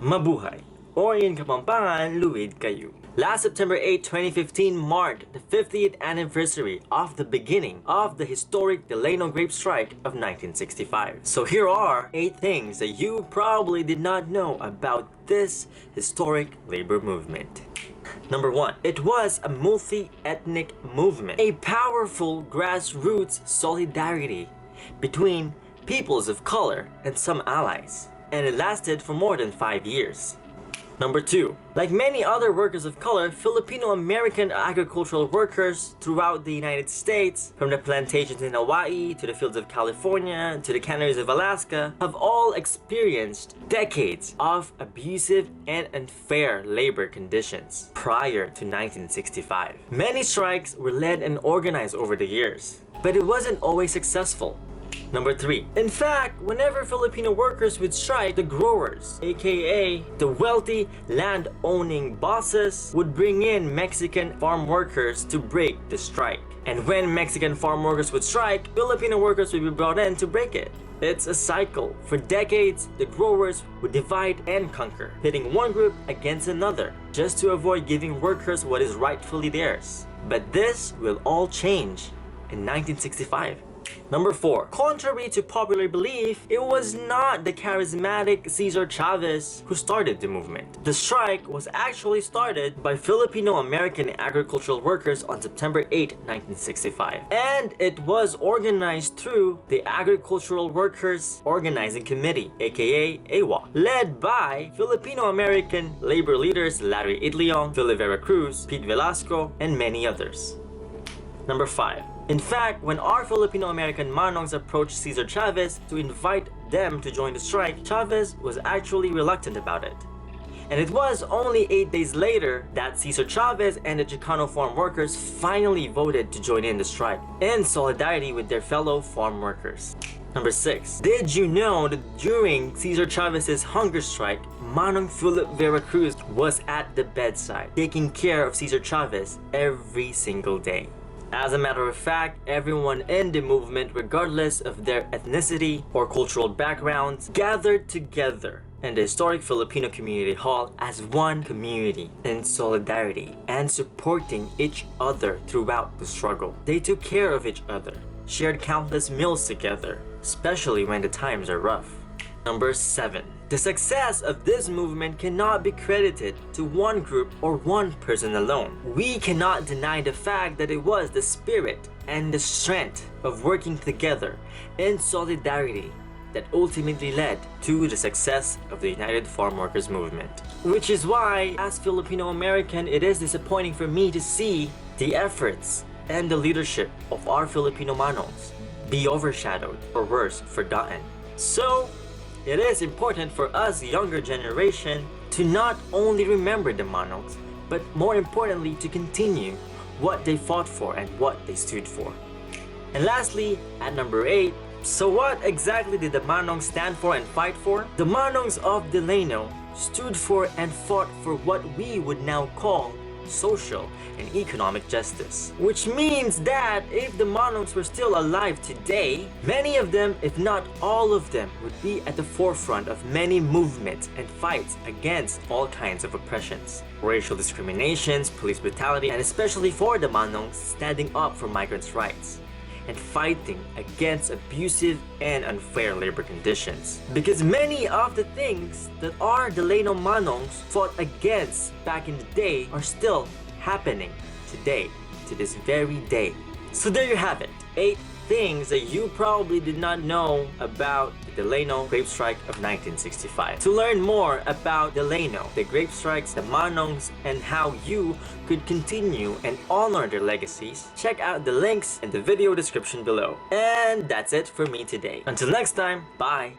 Mabuhay, or in Kapampangan, Luwid Kayo. Last September 8, 2015 marked the 50th anniversary of the beginning of the historic Delano Grape Strike of 1965. So here are 8 things that you probably did not know about this historic labor movement. Number 1. It was a multi-ethnic movement, a powerful grassroots solidarity between peoples of color and some allies, and it lasted for more than 5 years. Number 2. Like many other workers of color, Filipino-American agricultural workers throughout the United States, from the plantations in Hawaii to the fields of California to the canneries of Alaska, have all experienced decades of abusive and unfair labor conditions prior to 1965. Many strikes were led and organized over the years, but it wasn't always successful. Number 3. In fact, whenever Filipino workers would strike, the growers, aka the wealthy land-owning bosses, would bring in Mexican farm workers to break the strike. And when Mexican farm workers would strike, Filipino workers would be brought in to break it. It's a cycle. For decades, the growers would divide and conquer, pitting one group against another, just to avoid giving workers what is rightfully theirs. But this will all change in 1965. Number 4. Contrary to popular belief, it was not the charismatic Cesar Chavez who started the movement. The strike was actually started by Filipino-American agricultural workers on September 8, 1965. And it was organized through the Agricultural Workers Organizing Committee, aka AWA, led by Filipino-American labor leaders Larry Itliong, Vera Cruz, Pete Velasco, and many others. Number 5. In fact, when our Filipino-American Manongs approached Cesar Chavez to invite them to join the strike, Chavez was actually reluctant about it. And it was only 8 days later that Cesar Chavez and the Chicano farm workers finally voted to join in the strike, in solidarity with their fellow farm workers. Number 6. Did you know that during Cesar Chavez's hunger strike, Manong Vera Cruz was at the bedside, taking care of Cesar Chavez every single day? As a matter of fact, everyone in the movement, regardless of their ethnicity or cultural backgrounds, gathered together in the historic Filipino Community Hall as one community in solidarity and supporting each other throughout the struggle. They took care of each other, shared countless meals together, especially when the times are rough. Number 7. The success of this movement cannot be credited to one group or one person alone. We cannot deny the fact that it was the spirit and the strength of working together in solidarity that ultimately led to the success of the United Farm Workers Movement. Which is why, as Filipino-American, it is disappointing for me to see the efforts and the leadership of our Filipino Manongs be overshadowed, or worse, forgotten. So, it is important for us, younger generation, to not only remember the Manongs, but more importantly to continue what they fought for and what they stood for. And lastly, at number 8, so what exactly did the Manongs stand for and fight for? The Manongs of Delano stood for and fought for what we would now call social and economic justice. Which means that if the Manongs were still alive today, many of them, if not all of them, would be at the forefront of many movements and fights against all kinds of oppressions, racial discriminations, police brutality, and especially for the Manongs standing up for migrants' rights and fighting against abusive and unfair labor conditions. Because many of the things that our Delano Manongs fought against back in the day are still happening today, to this very day. So there you have it, 8 things that you probably did not know about the Delano Grape Strike of 1965. To learn more about Delano, the Grape Strikes, the Manongs, and how you could continue and honor their legacies, check out the links in the video description below. And that's it for me today. Until next time, bye!